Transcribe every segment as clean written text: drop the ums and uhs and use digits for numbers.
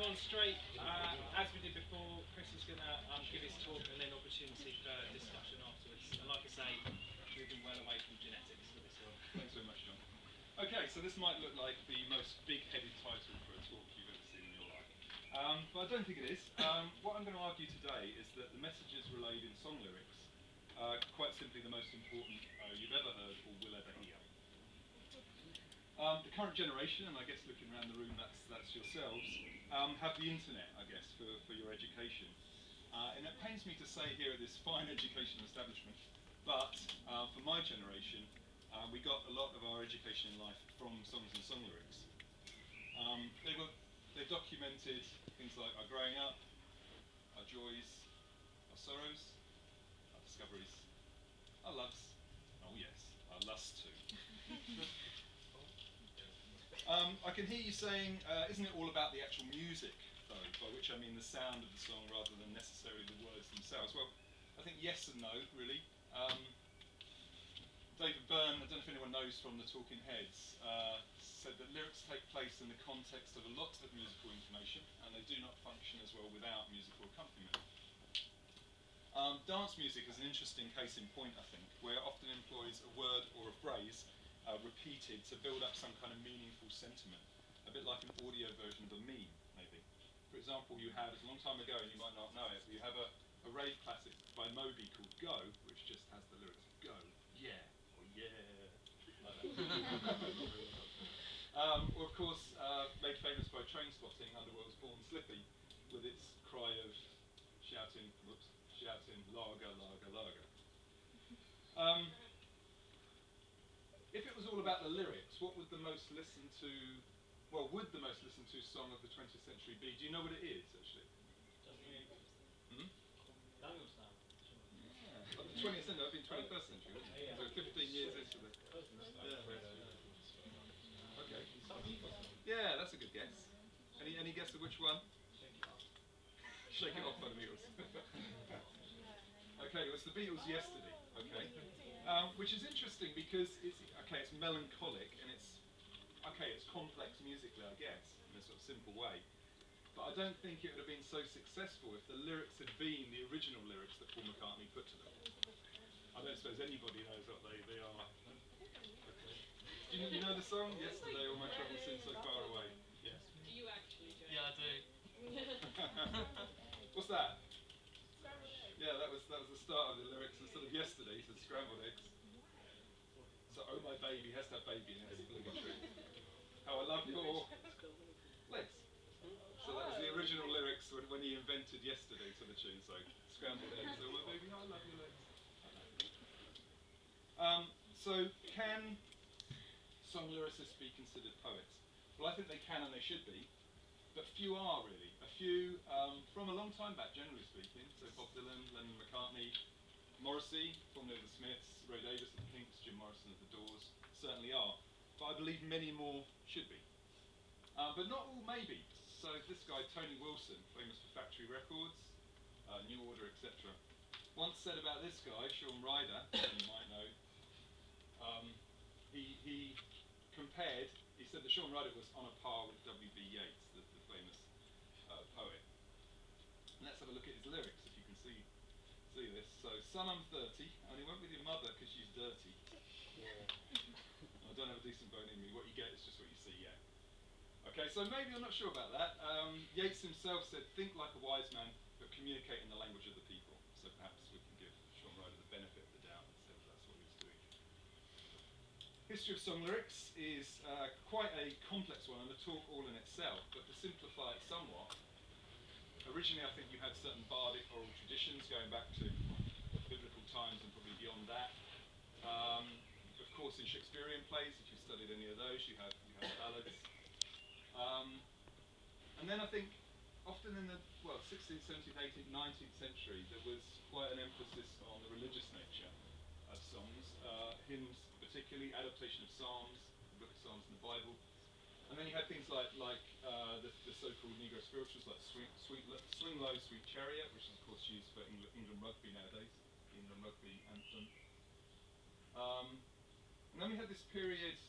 on straight, as we did before. Chris is going to give his talk and then opportunity for discussion afterwards. And like I say, moving well away from genetics for this one. Thanks very much, John. Okay, so this might look like the most big-headed title for a talk you've ever seen in your life. But I don't think it is. What I'm going to argue today is that the messages relayed in song lyrics are quite simply the most important you've ever heard or will ever hear. The current generation, and I guess looking around the room, that's yourselves, have the internet, I guess, for your education. And it pains me to say here at this fine educational establishment, but for my generation, we got a lot of our education in life from songs and song lyrics. They documented things like our growing up, our joys, our sorrows, our discoveries, our loves, oh yes, our lusts too. I can hear you saying, isn't it all about the actual music, though, by which I mean the sound of the song rather than necessarily the words themselves? Well, I think yes and no, really. David Byrne, I don't know if anyone knows from the Talking Heads, said that lyrics take place in the context of a lot of musical information, and they do not function as well without musical accompaniment. Dance music is an interesting case in point, I think, where it often employs a word or a phrase repeated to build up some kind of meaningful sentiment, a bit like an audio version of a meme, maybe. For example, you had, a long time ago, and you might not know it, but you have a rave classic by Moby called Go, which just has the lyrics, go, yeah, or yeah, like that. Or of course, made famous by Trainspotting, Underworld's Born Slippy, with its cry of shouting, lager, lager, lager. If it was all about the lyrics, what would the most listened to, well, would the most listened to song of the 20th century be? Do you know what it is, actually? Hmm? Yeah. Of the 20th century, I've been 21st century, wasn't it? So 15 years into the... Yeah. Okay. Yeah, that's a good guess. Any guess of which one? Shake It Off by the Beatles. Okay, well, it's the Beatles' Yesterday, okay? Which is interesting because it's melancholic and it's complex musically, I guess, in a sort of simple way. But I don't think it would have been so successful if the lyrics had been the original lyrics that Paul McCartney put to them. I don't suppose anybody knows what they are. Okay. Do you know the song? Yesterday, all my troubles seem so far away. Yes. Do you actually do it? Yeah, I do. What's that? Yeah, that was the start of the lyrics. Instead of yesterday, he said scrambled eggs. So, oh my baby has to have baby in it, it's obligatory. How I love your legs. So that was the original lyrics when he invented yesterday to the tune. So, scrambled eggs. Oh my baby, how I love your legs. So, can song lyricists be considered poets? Well, I think they can and they should be. But few are really. A few from a long time back, generally speaking. So Bob Dylan, Lennon, McCartney, Morrissey, formerly of the Smiths, Ray Davies of the Kinks, Jim Morrison of the Doors, certainly are. But I believe many more should be. But not all maybe. So this guy, Tony Wilson, famous for Factory Records, New Order, etc., once said about this guy, Shaun Ryder, you might know, he compared, he said that Shaun Ryder was on a par with W.B. Yeats, the famous poet. And let's have a look at his lyrics, if you can see this. So, son, I'm 30, only went with your mother because she's dirty. Yeah. I don't have a decent bone in me. What you get is just what you see, yeah. Okay, so maybe I'm not sure about that. Yeats himself said, think like a wise man, but communicate in the language of the people. So perhaps we can give Shaun Ryder the benefit of the doubt and say that's what he was doing. History of song lyrics is quite a complex one and a talk all in itself, but to simplify it somewhat, originally I think you had certain bardic oral traditions going back to biblical times and probably beyond that. Of course in Shakespearean plays, if you studied any of those, you have ballads. And then I think often in the 16th, 17th, 18th, 19th century there was quite an emphasis on the religious nature of songs, hymns particularly, adaptation of Psalms, the Book of Psalms in the Bible. And then you had things like the so-called Negro spirituals like Swing Low, Sweet Chariot, which is of course used for England rugby nowadays, the England rugby anthem. And then we had this period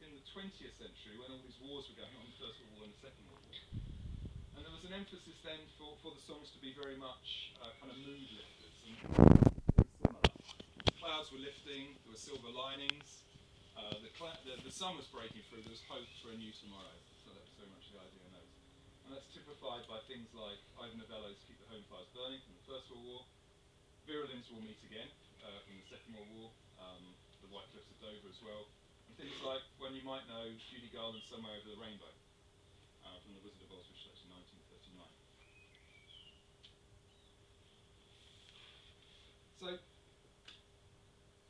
in the 20th century when all these wars were going on, the First World War and the Second World War. And an emphasis then for the songs to be very much kind of mood lifters. And similar. Clouds were lifting, there were silver linings, the sun was breaking through, there was hope for a new tomorrow. So that was very much the idea in those. And that's typified by things like Ivan Novello's Keep the Home Fires Burning from the First World War, Virulins Will Meet Again from the Second World War, the White Cliffs of Dover as well, and things like When You Might Know, Judy Garland's Somewhere Over the Rainbow from The Wizard of Oz, which is actually 1939. So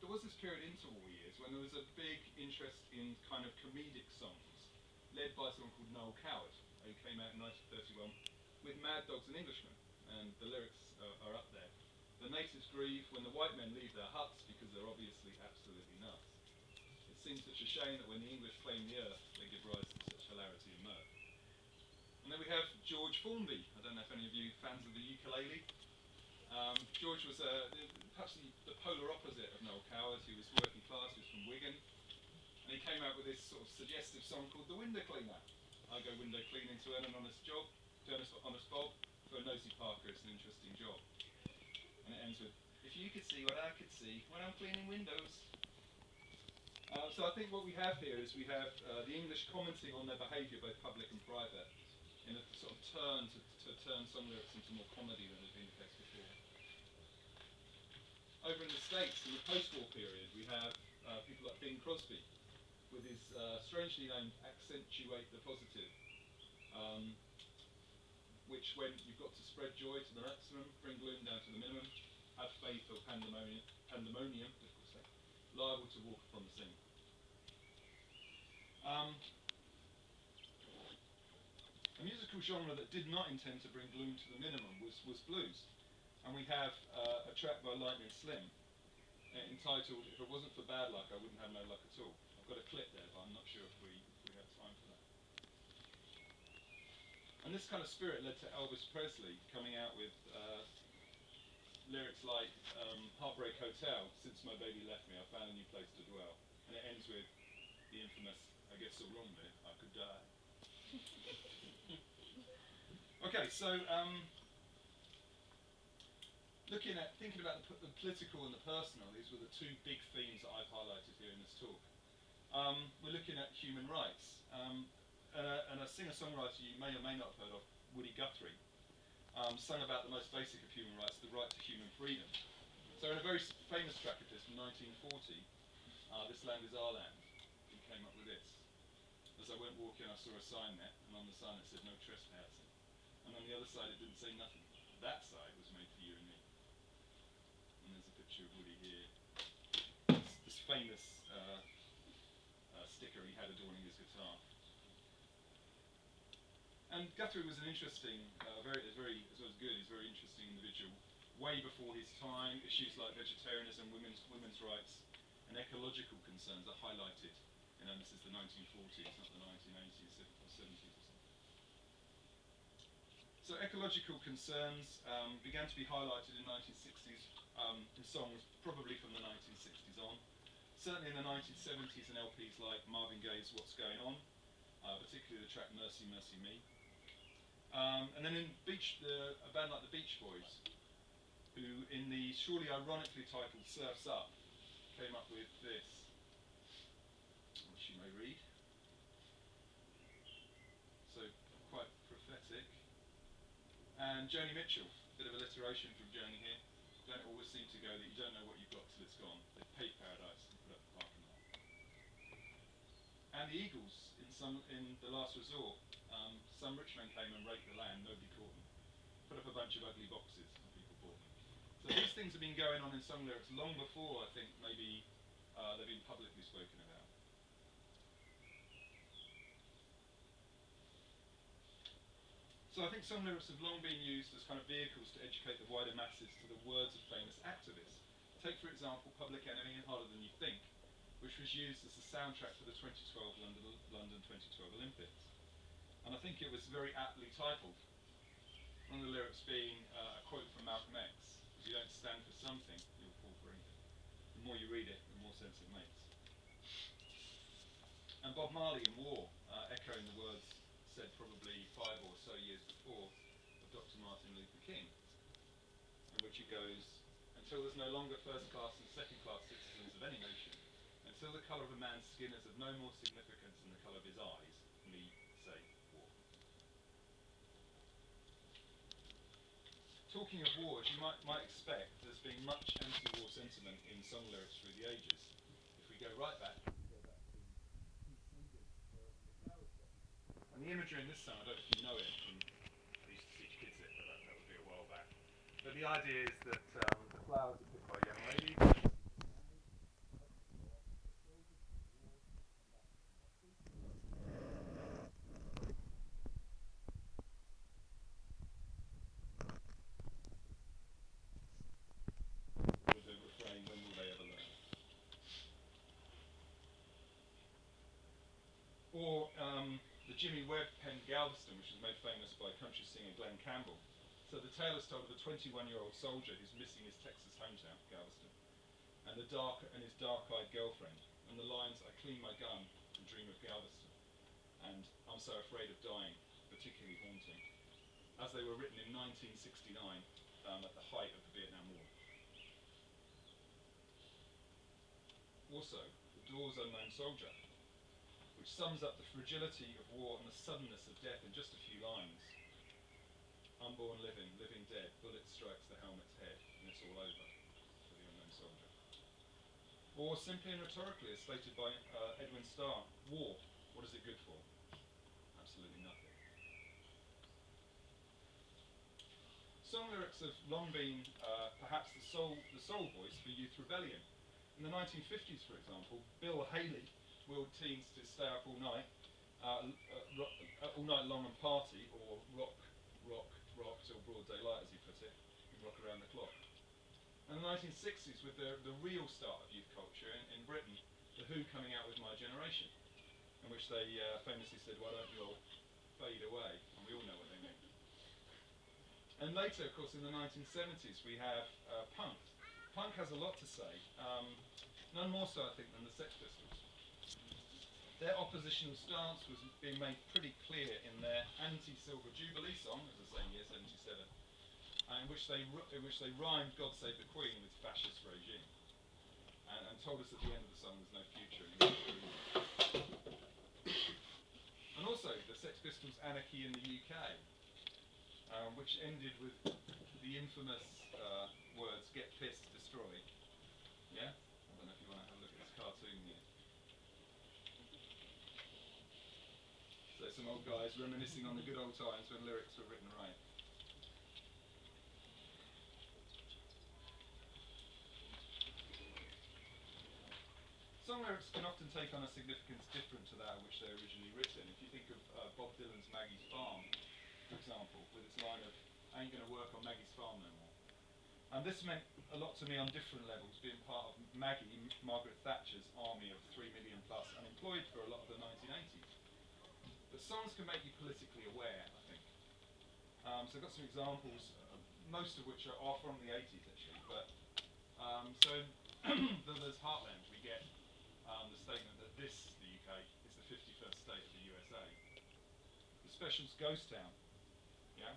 there was this period interwar years when there was a big interest in kind of comedic songs, led by someone called Noel Coward, who came out in 1931 with Mad Dogs and Englishmen, and the lyrics are up there. The natives grieve when the white men leave their huts because they're obviously absolutely nuts. It seems such a shame that when the English claim the earth, they give rise to such hilarity and mirth. And then we have George Formby. I don't know if any of you fans of the ukulele. George was perhaps the polar opposite of Noel Coward. He was working class, he was from Wigan, and he came out with this sort of suggestive song called The Window Cleaner. I go window cleaning to earn an honest job, to earn an honest bob. For a nosy Parker, it's an interesting job. And it ends with, if you could see what I could see when I'm cleaning windows. So I think what we have here is we have the English commenting on their behaviour, both public and private, in a sort of turn to turn song lyrics into more comedy than had been the case before. Over in the States, in the post-war period, we have people like Bing Crosby, with his strangely named Accentuate the Positive, which when you've got to spread joy to the maximum, bring gloom down to the minimum, have faith or pandemonium, difficult to say, liable to walk upon the scene. A musical genre that did not intend to bring gloom to the minimum was blues. And we have a track by Lightning Slim entitled If It Wasn't for Bad Luck, I Wouldn't Have No Luck at All. I've got a clip there, but I'm not sure if we have time for that. And this kind of spirit led to Elvis Presley coming out with lyrics like Heartbreak Hotel, since my baby left me, I found a new place to dwell. And it ends with the infamous, I get so wrong there, I could die. Okay, so thinking about the political and the personal, these were the two big themes that I've highlighted here in this talk. We're looking at human rights. And a singer-songwriter you may or may not have heard of, Woody Guthrie, sung about the most basic of human rights, the right to human freedom. So in a very famous track of his from 1940, This Land Is Our Land, he came up with this. As I went walking, I saw a sign there, and on the sign it said no trespassing. And on the other side it didn't say nothing. That side was made for you and me. And there's a picture of Woody here. This famous sticker he had adorning his guitar. And Guthrie was an interesting, as well as good, he's a very interesting individual. Way before his time, issues like vegetarianism, women's rights, and ecological concerns are highlighted. This is the 1940s, not the 1980s or 70s or something. So ecological concerns began to be highlighted in 1960s in songs, probably from the 1960s on. Certainly in the 1970s in LPs like Marvin Gaye's What's Going On, particularly the track Mercy, Mercy Me. And then in a band like the Beach Boys, who in the surely ironically titled Surf's Up, came up with this, which you may read. So quite prophetic. And Joni Mitchell, a bit of alliteration from Joni here. Don't it always seem to go that you don't know what you've got till it's gone. They've paid paradise and put up the parking lot. And the Eagles, in The Last Resort, some rich men came and raped the land, nobody caught them. Put up a bunch of ugly boxes and people bought them. So these things have been going on in song lyrics long before, I think, maybe they've been publicly spoken about. So I think song lyrics have long been used as kind of vehicles to educate the wider masses to the words of famous activists. Take, for example, Public Enemy and Harder Than You Think, which was used as the soundtrack for the 2012 London 2012 Olympics. And I think it was very aptly titled. One of the lyrics being a quote from Malcolm X: if you don't stand for something, you'll fall for anything. The more you read it, the more sense it makes. And Bob Marley in War, echoing the words said probably 5 or so years before, Martin Luther King, in which it goes, until there's no longer first-class and second-class citizens of any nation, until the colour of a man's skin is of no more significance than the colour of his eyes, me say war. Talking of war, as you might expect, there's been much anti-war sentiment in song lyrics through the ages. If we go right back, we go back to the flower shop. And the imagery in this song, I don't know if you know it, I used to teach kids it, but that would be a while back. But the idea is that the flowers are picked by young ladies. With the refrain, when will they ever learn? Or the Jimmy Webb pen Galveston, which was made famous by country singer Glenn Campbell. So the tale is told of a 21-year-old soldier who's missing his Texas hometown, Galveston, and his dark-eyed girlfriend. And the lines, "I clean my gun and dream of Galveston," and "I'm so afraid of dying," particularly haunting, as they were written in 1969 at the height of the Vietnam War. Also, The Doors' Unknown Soldier, which sums up the fragility of war and the suddenness of death in just a few lines. Unborn living, living dead, bullet strikes the helmet's head, and it's all over for the unknown soldier. Or simply and rhetorically, as stated by Edwin Starr, war, what is it good for? Absolutely nothing. Song lyrics have long been perhaps the sole voice for youth rebellion. In the 1950s, for example, Bill Haley willed teens to stay up all night long and party, or rock till broad daylight, as he put it, and rock around the clock. In the 1960s, with the real start of youth culture in Britain, The Who coming out with My Generation, in which they famously said, "Why don't you all fade away?" And we all know what they mean. And later, of course, in the 1970s, we have punk. Punk has a lot to say, none more so, I think, than the Sex Pistols. Their oppositional stance was being made pretty clear in their anti-Silver Jubilee song, as the same year, 77, in which they rhymed "God Save the Queen" with "fascist regime," and told us at the end of the song there's no future in And also the Sex Pistols' Anarchy in the UK, which ended with the infamous words, "Get pissed, destroy." Yeah? I don't know if you want to have a look at this cartoon here. So some old guys reminiscing on the good old times when lyrics were written right. Song lyrics can often take on a significance different to that in which they're originally written. If you think of Bob Dylan's Maggie's Farm, for example, with its line of, "I ain't going to work on Maggie's farm no more." And this meant a lot to me on different levels, being part of Margaret Thatcher's army of 3 million plus unemployed for a lot of the 1980s. But songs can make you politically aware, I think. So I've got some examples, most of which are from the 80s actually. But so there's Heartland. We get the statement that the UK, is the 51st state of the USA. The Specials' Ghost Town, yeah,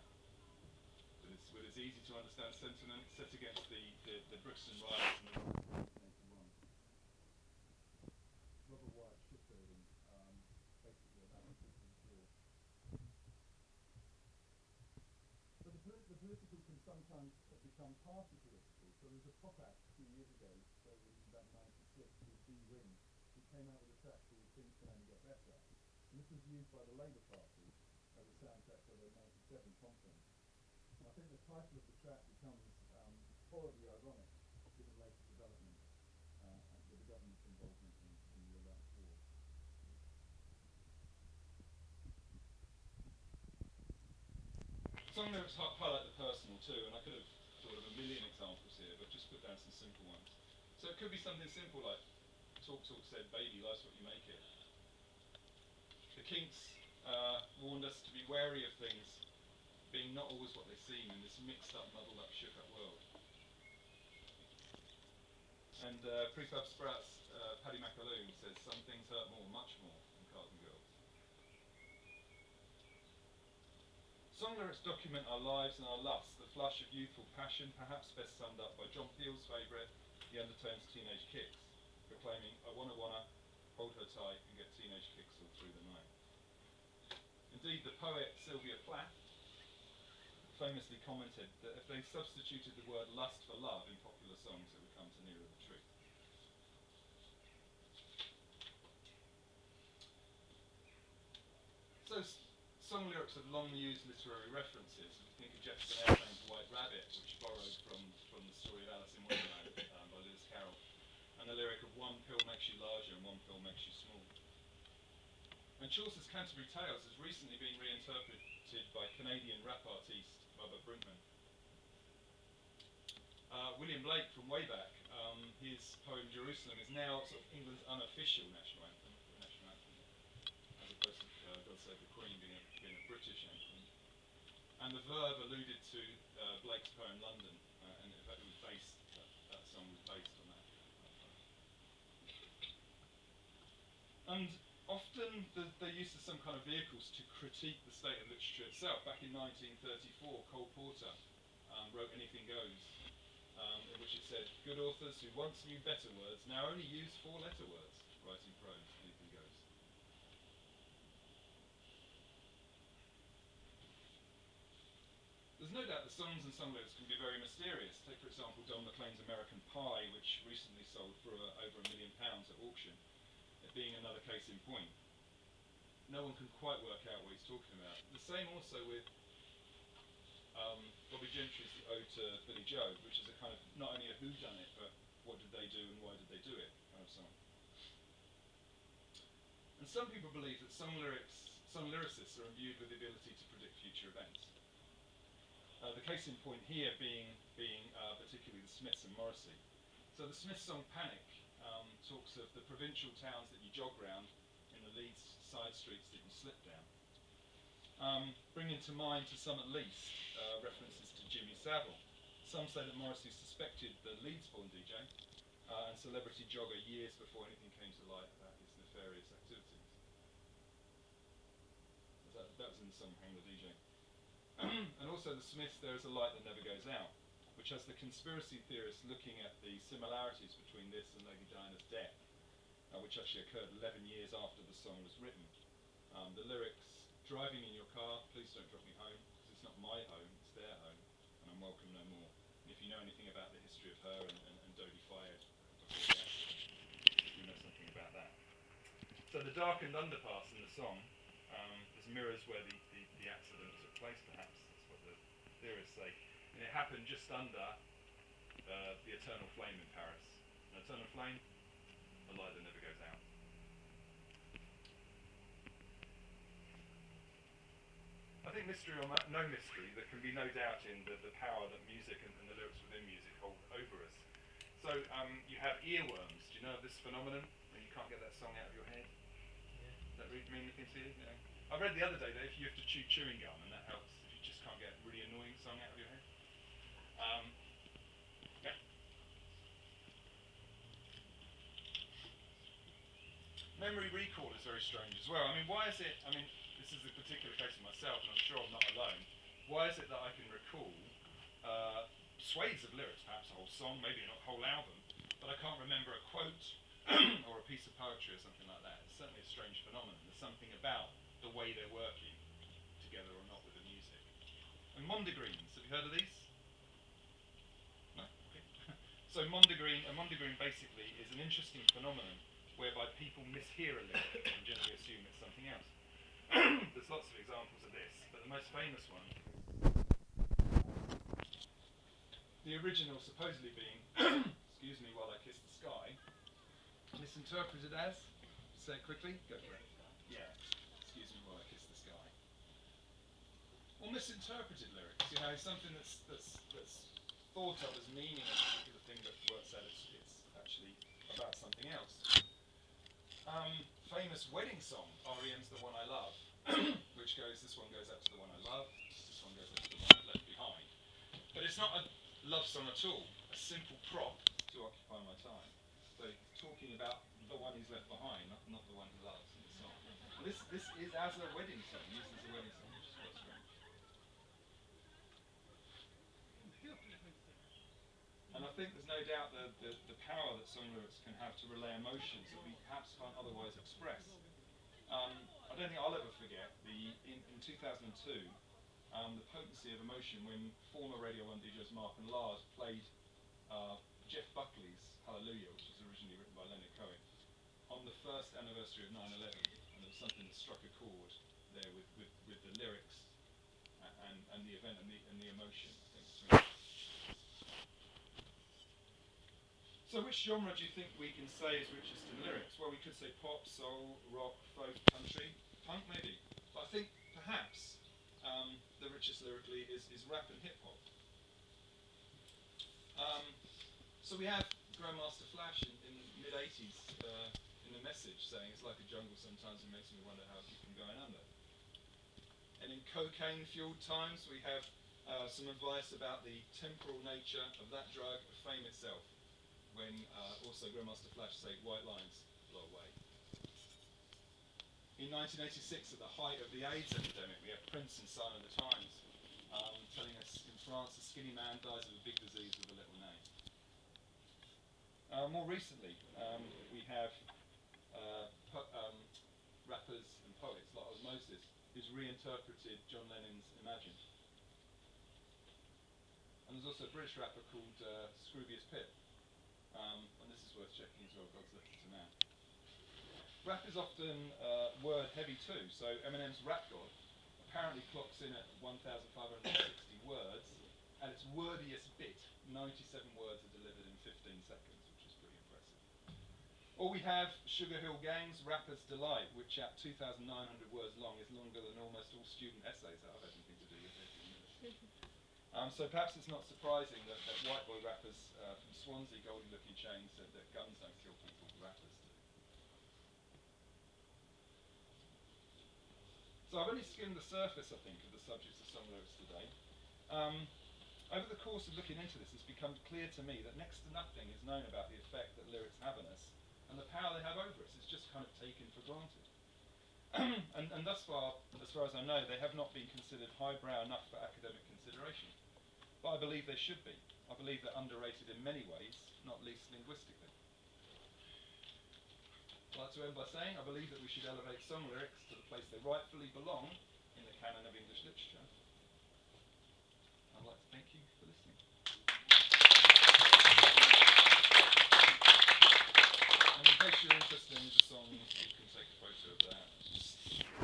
with its easy to understand sentiment set against the Brixton riots and the 1981. Robert Wyatt shipbuilding, basically about the war. But the political can sometimes become party political. So there was a pop act a few years ago, so released about 96, called B Wing, who came out with a track called "Things Can Only Get Better." And this was used by the Labour Party as a soundtrack for the 97 conference. And I think the title of the track becomes horribly ironic, given later developments with the government's involvement in the Iraq War. Song lyrics highlight the personal too, and I could have thought of a million examples here, but just put down some simple ones. So it could be something simple like, "Talk said, baby, life's what you make it." The Kinks warned us to be wary of things being not always what they seem in this mixed up, muddled up, shook up world. And Prefab Sprouts' Paddy McAloon says, "Some things hurt more, much more, than cars and girls." Song lyrics document our lives and our lusts, the flush of youthful passion, perhaps best summed up by John Peel's favourite, the undertones of teenage kicks, proclaiming, I wanna, hold her tight and get teenage kicks all through the night. Indeed, the poet Sylvia Plath famously commented that if they substituted the word lust for love in popular songs, it would come to nearer the truth. So, song lyrics have long used literary references. If you think of Jefferson Airplane's White Rabbit, which borrowed from the story of Alice in Wonderland by Lewis Carroll, and the lyric of one pill makes you larger and one pill makes you small. And Chaucer's Canterbury Tales has recently been reinterpreted by Canadian rap artiste Bubba Brinkman. William Blake from way back, his poem Jerusalem is now sort of England's unofficial national anthem, as opposed to God Save the Queen being a British anthem. And the verb alluded to Blake's poem London, and in fact it was based, that song was based on that poem. And often they're used as some kind of vehicles to critique the state of literature itself. Back in 1934, Cole Porter wrote Anything Goes, in which it said, good authors who once knew better words now only use four-letter words, writing prose, anything goes. There's no doubt that songs and song lyrics can be very mysterious. Take, for example, Don McLean's American Pie, which recently sold for over £1 million at auction, it being another case in point. No one can quite work out what he's talking about. The same also with Bobby Gentry's The Ode to Billy Joe, which is a kind of not only a whodunit, but what did they do and why did they do it kind of song. And some people believe that song lyricists are imbued with the ability to predict future events. The case in point here being particularly the Smiths and Morrissey. So the Smiths song Panic talks of the provincial towns that you jog round in the Leeds side streets that you slip down. Bringing to mind, to some at least, references to Jimmy Savile. Some say that Morrissey suspected the Leeds-born DJ and celebrity jogger years before anything came to light about his nefarious activities. That was in the song Hang the DJ. And also the Smiths, There Is a Light That Never Goes Out, which has the conspiracy theorists looking at the similarities between this and Lady Diana's death, which actually occurred 11 years after the song was written. The lyrics, driving in your car, please don't drop me home, because it's not my home, it's their home, and I'm welcome no more. And if you know anything about the history of her and Dodie Fayed before the accident, you know something about that. So the darkened underpass in the song is mirrors where the accident took place, perhaps. That's what the theorists say. And it happened just under the eternal flame in Paris. An eternal flame, a light that never goes out. I think mystery or no mystery, there can be no doubt in the power that music and the lyrics within music hold over us. So you have earworms. Do you know of this phenomenon? When you can't get that song out of your head? Yeah. Does that mean anything to you? You know? I read the other day that if you have to chew chewing gum, and that helps if you just can't get a really annoying song out of your head. Yeah. Memory recall is very strange as well. I mean, why is it, this is a particular case of myself, and I'm sure I'm not alone. Why is it that I can recall swathes of lyrics, perhaps a whole song, maybe not a whole album, but I can't remember a quote or a piece of poetry or something like that? It's certainly a strange phenomenon. There's something about the way they're working together or not with the music. And mondegreens, have you heard of these? No? Okay. So a mondegreen basically is an interesting phenomenon whereby people mishear a lyric and generally assume it's something else. There's lots of examples of this, but the most famous one, the original supposedly being, excuse me while I kiss the sky, misinterpreted as, say it quickly, go for it. Yeah, excuse me while I kiss the sky. Or misinterpreted lyrics, you know, something that's thought of as meaning a particular thing but works out it's actually about something else. Famous wedding song, R.E.M's The One I Love, which goes, this one goes out to the one I love, this one goes out to the one I've left behind. But it's not a love song at all, a simple prop to occupy my time. So talking about the one he's left behind, not the one he loves in the song. This is as a wedding song, used as a wedding song, which is quite strange. think there's no doubt the power that song lyrics can have to relay emotions that we perhaps can't otherwise express. I don't think I'll ever forget in 2002 the potency of emotion when former Radio 1 DJs Mark and Lars played Jeff Buckley's Hallelujah, which was originally written by Leonard Cohen, on the first anniversary of 9/11, and there was something that struck a chord there with the lyrics and the event and the emotion, I think. So which genre do you think we can say is richest in lyrics? Well, we could say pop, soul, rock, folk, country, punk maybe. But I think perhaps the richest lyrically is rap and hip hop. So we have Grandmaster Flash in the mid-80s in the message saying it's like a jungle sometimes, it makes me wonder how it keeps from going under. And in cocaine-fueled times we have some advice about the temporal nature of that drug, fame itself, when also Grandmaster Flash say white lines blow away. In 1986, at the height of the AIDS epidemic, we have Prince in Sign of the Times telling us in France a skinny man dies of a big disease with a little name. More recently, we have rappers and poets like Osmosis, who's reinterpreted John Lennon's Imagine. And there's also a British rapper called Scroobius Pip, and this is worth checking as well, God's Letter to Man. Rap is often word heavy too, so Eminem's Rap God apparently clocks in at 1,560 words. At its wordiest bit, 97 words are delivered in 15 seconds, which is pretty impressive. Or we have Sugar Hill Gang's Rapper's Delight, which at 2,900 words long is longer than almost all student essays that I've had anything to do with every minute. So perhaps it's not surprising that white boy rappers from Swansea, goldie-looking chains, said that guns don't kill people, rappers do. So I've only skimmed the surface, I think, of the subjects of song lyrics today. Over the course of looking into this, it's become clear to me that next to nothing is known about the effect that lyrics have on us and the power they have over us. It's just kind of taken for granted. and thus far as I know, they have not been considered highbrow enough for academic consideration. But I believe they should be. I believe they're underrated in many ways, not least linguistically. I'd like to end by saying I believe that we should elevate song lyrics to the place they rightfully belong in the canon of English literature. I'd like to thank you for listening. And in case you're interested in the songs, you can take a photo of that.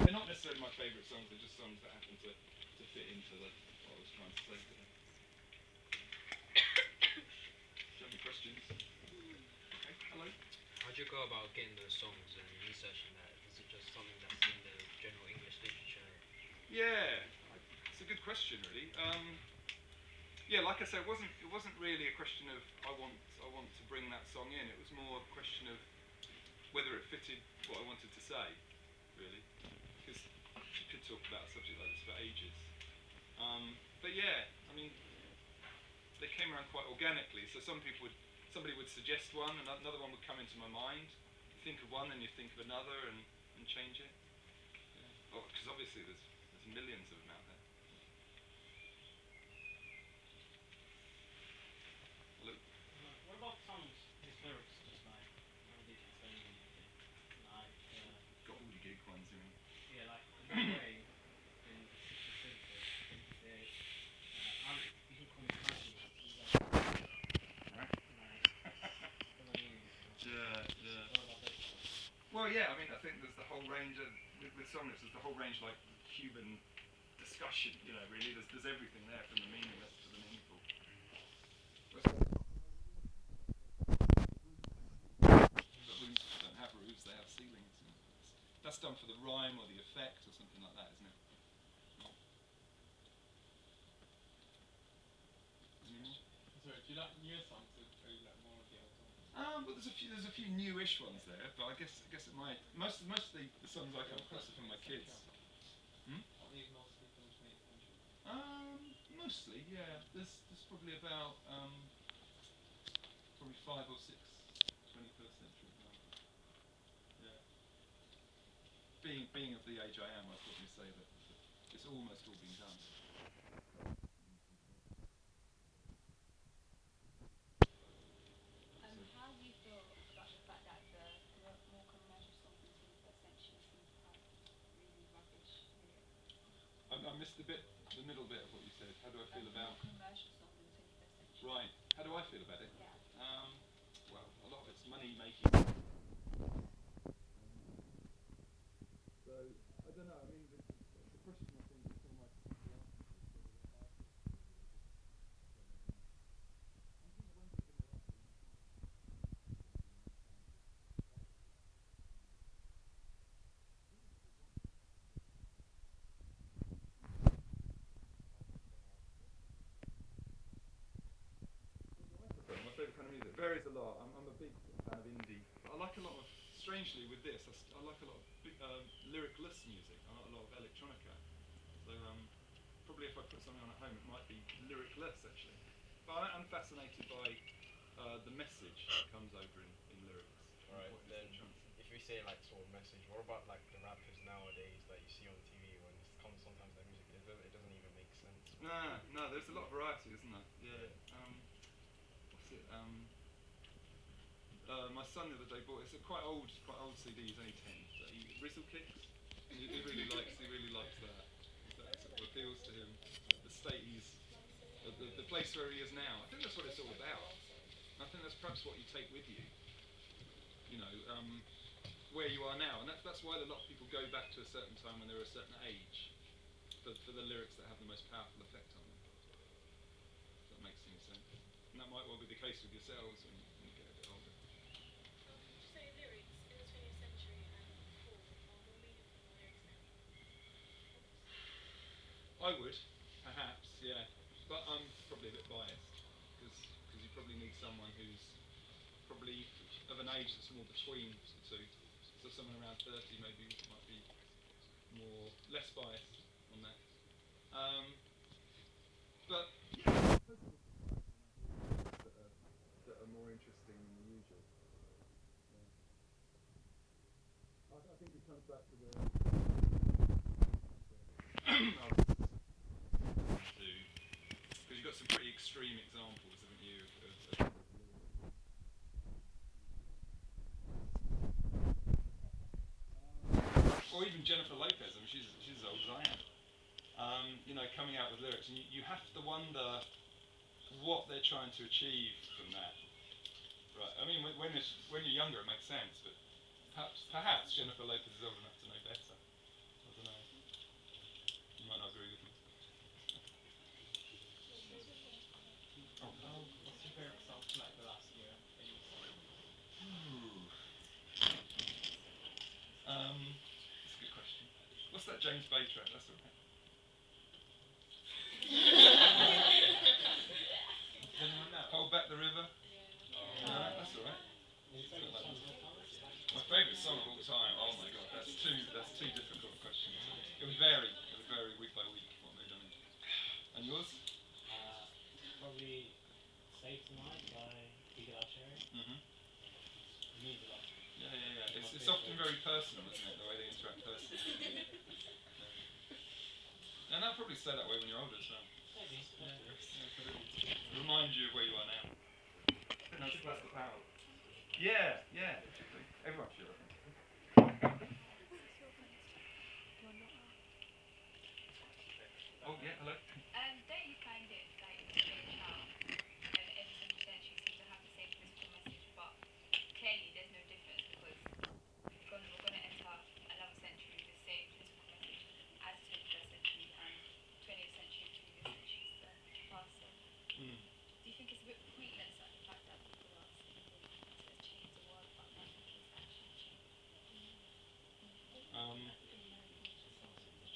They're not necessarily my favourite songs, they're just songs that happen to fit into what I was trying to say today. Do you have any questions? Okay, hello. How do you go about getting those songs and researching that? Is it just something that's in the general English literature? Yeah, it's a good question, really. Yeah, like I said, it wasn't really a question of I want to bring that song in. It was more a question of whether it fitted what I wanted to say, really. Because you could talk about a subject like this for ages. But yeah, I mean, they came around quite organically. So somebody would suggest one, and another one would come into my mind. You think of one, and you think of another, and change it. Yeah. Oh, because obviously there's millions of them out there. Hello. What about songs with lyrics, just like how did you explain anything? Like Got all the gig ones, you mean? yeah, like in a way, in they you can call me crazy, Right. Yeah. What about those songs? Well, yeah, I mean, I think there's the whole range of, with song lyrics, there's the whole range like Cuban discussion, you know, really. There's everything there from the meaningless to the meaningful. But roofs don't have roofs, they have ceilings. That's done for the rhyme or the effect or something like that, isn't it? Sorry, do you like newer songs or do you like more of the old songs? Well, there's a few newish ones there, but I guess it might most of the songs I come across are from my kids. Are these mostly from the 20th century? Mostly, yeah. There's probably about probably 5 or 6 21st century examples. Yeah. Being of the age I am, I'd probably say that it's almost all been done. missed the middle bit of what you said. How do I feel about? Commercial songs in the 21st century. Right. How do I feel about it? Yeah. Well, a lot of it's money making. So I don't know. I mean, the question I think that some might be asking is my favourite kind of music. It varies a lot. I'm a big fan of indie. I like a lot of, strangely with this, I like a lot of lyricless music. I like a lot of electronica. So probably if I put something on at home, it might be lyricless actually. But I'm fascinated by the message that comes over in lyrics. Alright, What is then it trying to say? if we say like sort of message, what about like the rappers nowadays that you see on TV when it's comes sometimes their music it doesn't even make sense. No, there's a lot of variety, isn't there? Yeah. What's it? My son the other day bought it's a quite old CD. He's only 10. But Rizzle Kicks. He really likes that. That sort of appeals to him. The state he's, the place where he is now. I think that's what it's all about. I think that's perhaps what you take with you. You know, where you are now, and that's why a lot of people go back to a certain time when they're a certain age for the lyrics that have the most powerful effect on them. If that makes any sense. And that might well be the case with yourselves when you get a bit older. Would you say lyrics in the 20th century and before are more meaningful than lyrics now? I would, perhaps, yeah, but I'm probably a bit biased because you probably need someone who's probably of an age that's more between the two. So someone around 30 maybe might be less biased on that. But yeah, that are more interesting than the usual. Yeah. I think it comes back to the. Because you've got some pretty extreme examples, haven't you? Or even Jennifer Lopez. I mean, she's as old as I am. You know, coming out with lyrics, and you have to wonder what they're trying to achieve from that. Right. I mean, when you're younger, it makes sense, but perhaps Jennifer Lopez is old enough to know better. I don't know. You might not agree with me. What's your favourite song from like the last year that you've sung? That's a good question. What's that James Bay track? That's all right. Does anyone know? Hold Back the River. No, that's all right. My favourite song of all time. Oh my god, that's two difficult questions. It would vary week by week what mood I'm in. And yours? Probably Safe Tonight by Eagle Eye Cherry. Mhm. It means a lot. Yeah. It's often very personal, isn't it? The way they interact personally. And that'll probably stay that way when you're older as well. Maybe. It reminds you of where you are now. I think that's the power. Yeah. Everyone should, I think. Oh yeah, hello. Don't you find it like strange how every single century seems to have the same political message, but clearly there's no difference because we're going to enter another century with the same political message as the 21st century and 20th century, previous centuries past. So, do you think it's a bit pointless at the fact that people are saying they want to change the world, but nothing is actually changing?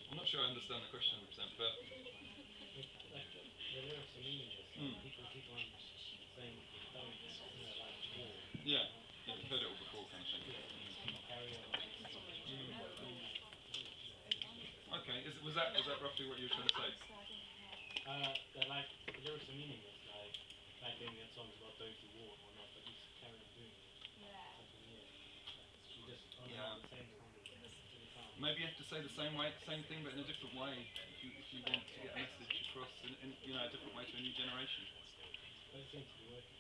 I'm not sure I understand the question 100%, but Like the lyrics are meaningless. People keep on saying don't, like war. yeah, you've heard it all before, kind of thing. Carry on. Okay, was that roughly what you were trying to say? They're like the lyrics are meaningless. Like they had songs about don't do war or not, but you just carry on doing it. Yeah. You just on Yeah. the same kind of time. Maybe you have to say the same thing, but in a different way. If you want to get a message across in a different way to a new generation. But it seems to be working.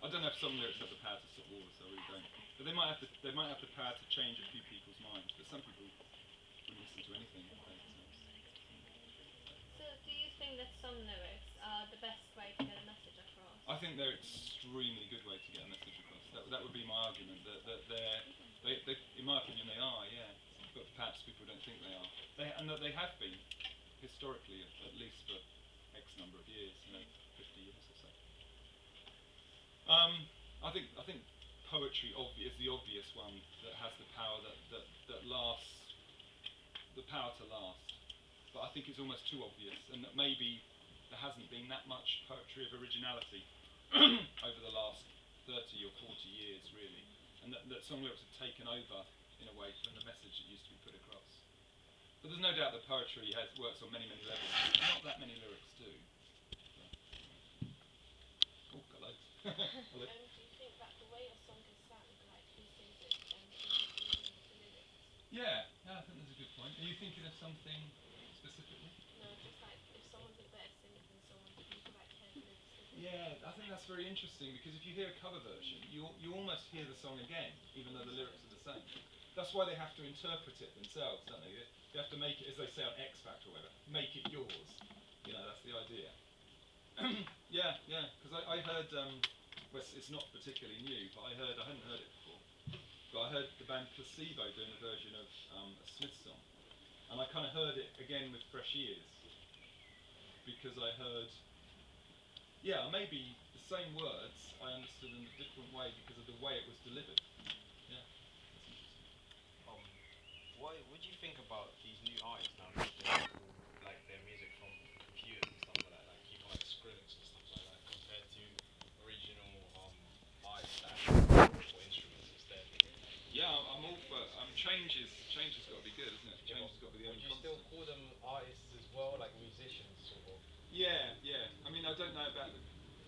I don't know if some lyrics have the power to stop wars, I really don't. But they might have the power to change a few people's minds. But some people, when you listen to anything. So, do you think that some lyrics are the best way to get a message across? I think they're extremely good way to get a message across. That would be my argument. That they, in my opinion, they are, yeah. But perhaps people don't think they are. And that they have been historically, at least for X number of years, 50 years or so. I think poetry is the obvious one that has the power that lasts, the power to last. But I think it's almost too obvious, and that maybe there hasn't been that much poetry of originality over the last 30 or 40 years, really, and that song lyrics have taken over in a way from the message that used to be put across. But there's no doubt that poetry works on many levels. Not that many lyrics do. Oh, hello. Hello. Do you think that the way a song is sung, like who sings it and who's reading the lyrics? Yeah, I think that's a good point. Are you thinking of something specifically? No, just like if someone's a better singer than someone, do you like hear the lyrics differently? Yeah, I think that's very interesting because if you hear a cover version, you almost hear the song again, even though the lyrics are the same. That's why they have to interpret it themselves, don't they? They have to make it, as they say on X Factor or whatever, make it yours. That's the idea. Yeah, because I heard, well, it's not particularly new, but I hadn't heard it before, but I heard the band Placebo doing a version of a Smith song, and I kind of heard it again with fresh ears, because I heard, maybe the same words, I understood in a different way because of the way it was delivered. Yeah, that's interesting. What do you think about these new artists now that they pull like their music from computers and stuff like that, like people like Skrillex and stuff like that, compared to original artists that or instruments instead? Yeah, I'm all for change has got to be good, isn't it? Change has got to be the Would only you still constant. call them artists as well, like musicians sort of? Yeah. I mean, I don't know about the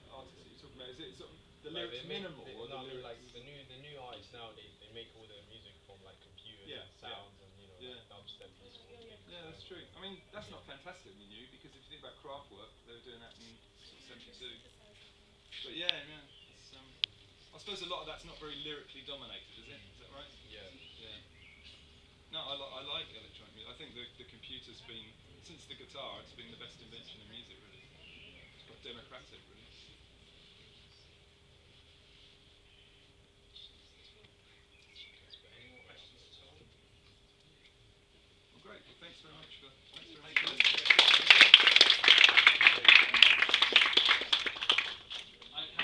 artists that you're talking about. Is it sort of the Like lyrics they make, minimal or no, the I mean lyrics? like the new artists now they make all their music from like computers Yeah, and sounds and yeah. like dubstep and sort of things. Yeah, that's true. I mean, that's not fantastically new because if you think about Kraftwerk, they were doing that in sort of '72. But yeah, it's, I suppose a lot of that's not very lyrically dominated, is it? Is that right? Yeah. Yeah. No, I like electronic music. I think the computer's been, since the guitar, it's been the best invention in music, really. It's quite democratic, really. But any more questions at all? Well, great. Well, thanks very much for